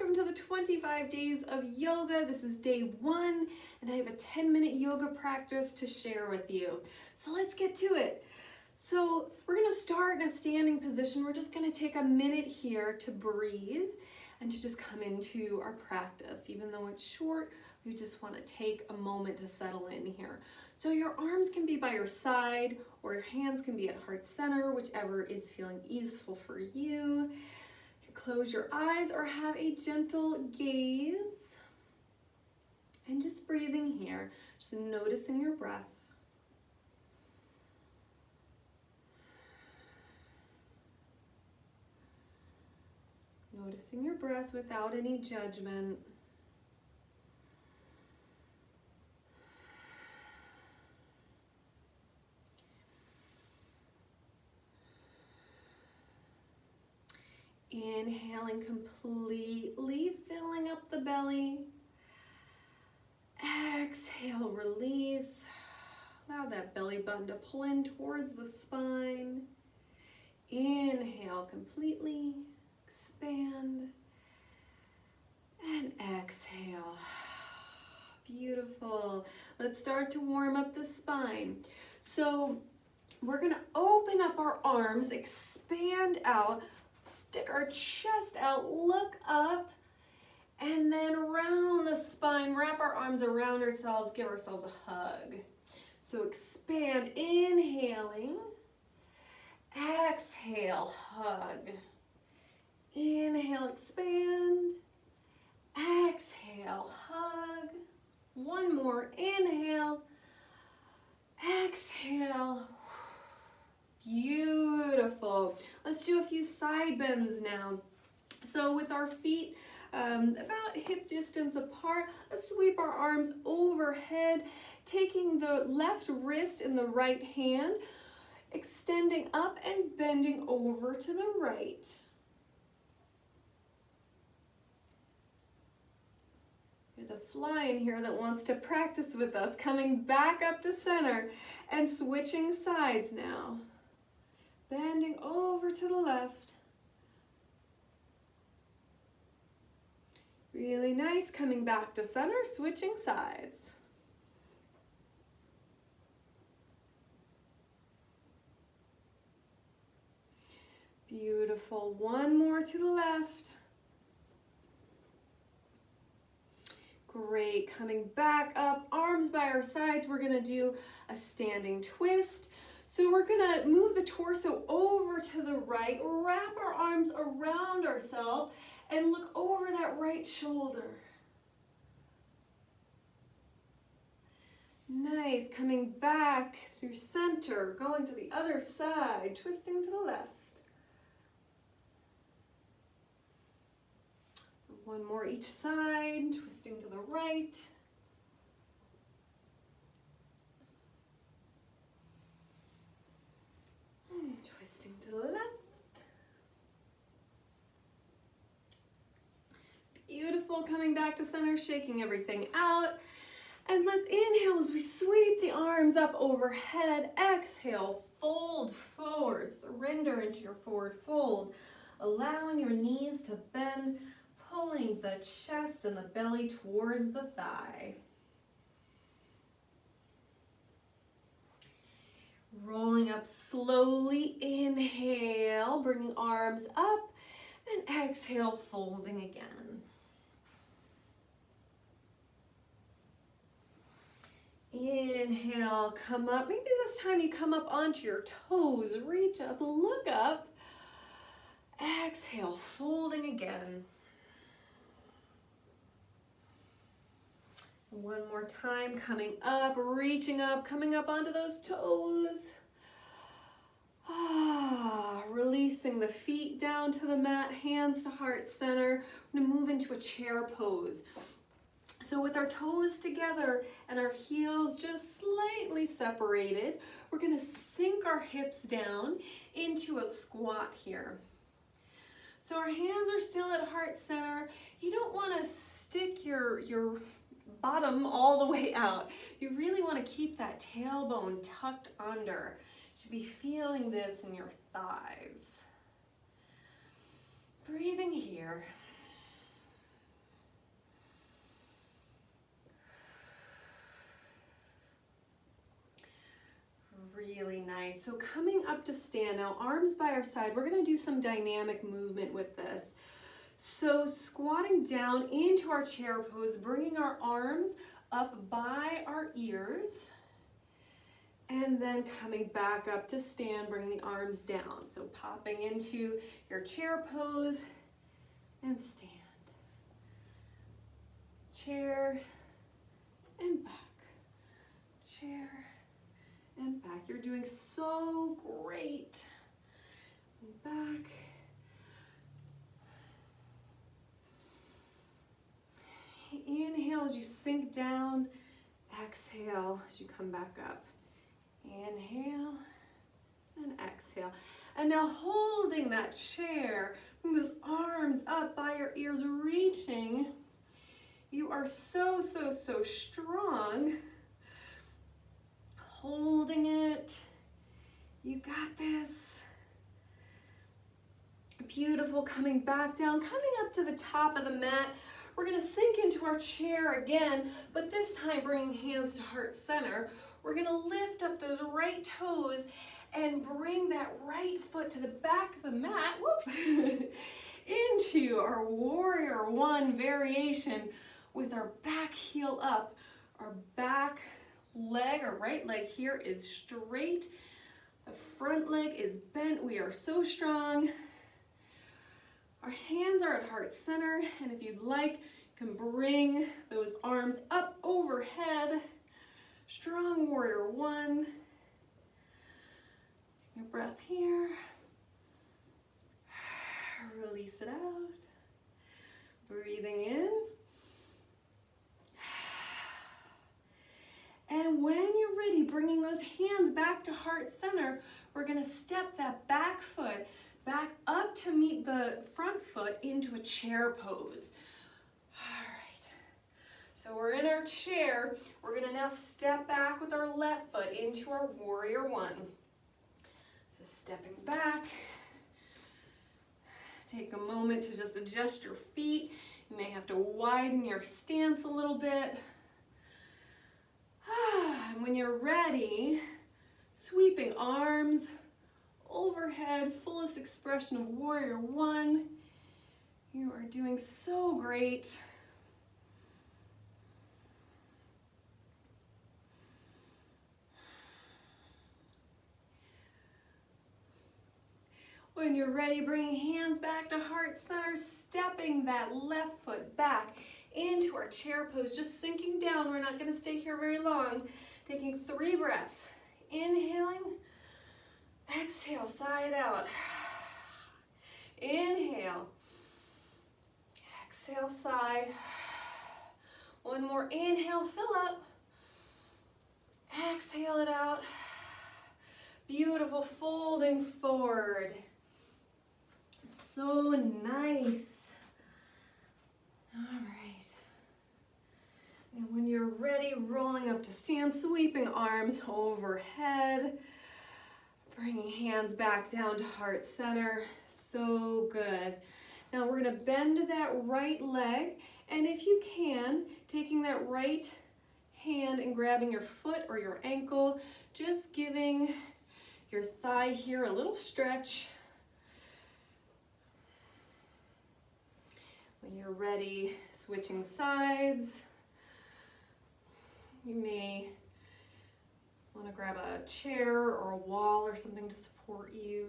welcome to the 25 days of yoga. This is day 1 and I have a 10-minute yoga practice to share with you. So let's get to it. So we're gonna start in a standing position. We're just gonna take a minute here to breathe and to just come into our practice. Even though it's short, we just wanna take a moment to settle in here. So your arms can be by your side or your hands can be at heart center, whichever is feeling easeful for you. Close your eyes or have a gentle gaze. And just breathing here, just noticing your breath. Noticing your breath without any judgment. Inhaling completely, filling up the belly. Exhale, release. Allow that belly button to pull in towards the spine. Inhale completely, expand. And exhale. Beautiful. Let's start to warm up the spine. So we're gonna open up our arms, expand out, stick our chest out, look up, and then around the spine, wrap our arms around ourselves, give ourselves a hug. So expand, inhaling, exhale, hug. Inhale, expand, exhale, hug. One more, inhale, exhale. Beautiful. Let's do a few side bends now. So with our feet about hip distance apart, let's sweep our arms overhead, taking the left wrist in the right hand, extending up and bending over to the right. There's a fly in here that wants to practice with us, coming back up to center and switching sides now. Bending over to the left. Really nice, coming back to center, switching sides. Beautiful, one more to the left. Great, coming back up, arms by our sides. We're gonna do a standing twist. So we're gonna move the torso over to the right, wrap our arms around ourselves, and look over that right shoulder. Nice, coming back through center, going to the other side, twisting to the left. One more each side, twisting to the right. Twisting to the left. Beautiful, coming back to center, shaking everything out. And let's inhale as we sweep the arms up overhead. Exhale, fold forward, surrender into your forward fold. Allowing your knees to bend, pulling the chest and the belly towards the thigh. Rolling up slowly, inhale, bringing arms up, and exhale, folding again. Inhale, come up. Maybe this time you come up onto your toes, reach up, look up. Exhale, folding again. One more time, coming up, reaching up, coming up onto those toes. Releasing the feet down to the mat, hands to heart center. We're gonna move into a chair pose. So with our toes together and our heels just slightly separated, we're gonna sink our hips down into a squat here. So our hands are still at heart center. You don't wanna stick your bottom all the way out. You really wanna keep that tailbone tucked under. You should be feeling this in your thighs. Breathing here. nice. So coming up to stand now, arms by our side, we're gonna do some dynamic movement with this. So squatting down into our chair pose, bringing our arms up by our ears, and then coming back up to stand, bring the arms down. So popping into your chair pose and stand. Chair and back. Chair and back. You're doing so great. And back. Inhale as you sink down. Exhale as you come back up. Inhale and exhale. And now holding that chair, bring those arms up by your ears, reaching. You are so, so, so strong. Holding it. You got this. Beautiful. Coming back down, coming up to the top of the mat. We're gonna sink into our chair again, but this time bringing hands to heart center. We're gonna lift up those right toes and bring that right foot to the back of the mat, whoop, into our warrior one variation with our back heel up. Our back leg, our right leg here is straight. The front leg is bent. We are so strong. Our hands are at heart center, and if you'd like, you can bring those arms up overhead. Strong warrior one. Take a breath here. Release it out. Breathing in. And when you're ready, bringing those hands back to heart center, we're gonna step that back foot back up to meet the front foot into a chair pose. All right, so we're in our chair. We're gonna now step back with our left foot into our warrior one. So stepping back, take a moment to just adjust your feet. You may have to widen your stance a little bit. And when you're ready, sweeping arms overhead, fullest expression of warrior one. You are doing so great. When you're ready, bringing hands back to heart center, stepping that left foot back into our chair pose, just sinking down. We're not going to stay here very long. Taking 3 breaths. Inhaling. Exhale, sigh it out. Inhale. Exhale, sigh. One more inhale, fill up. Exhale it out. Beautiful, folding forward. So nice. All right. And when you're ready, rolling up to stand, sweeping arms overhead. Bringing hands back down to heart center. So good. Now we're going to bend that right leg, and if you can, taking that right hand and grabbing your foot or your ankle, just giving your thigh here a little stretch. When you're ready, switching sides. You may want to grab a chair or a wall or something to support you.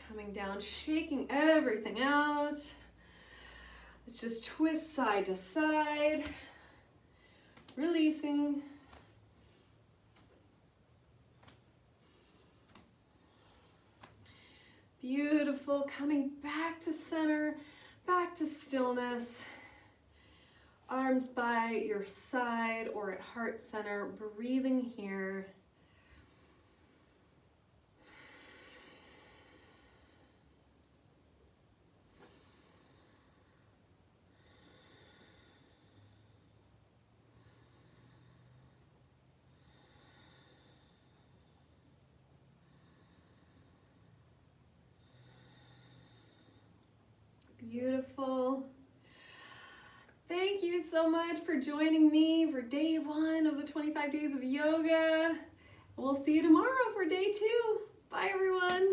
Coming down, shaking everything out. Let's just twist side to side. Releasing. Beautiful. Coming back to center, back to stillness. Arms by your side or at heart center, breathing here. Beautiful. Thank you so much for joining me for day 1 of the 25 days of yoga. We'll see you tomorrow for day 2. Bye, everyone.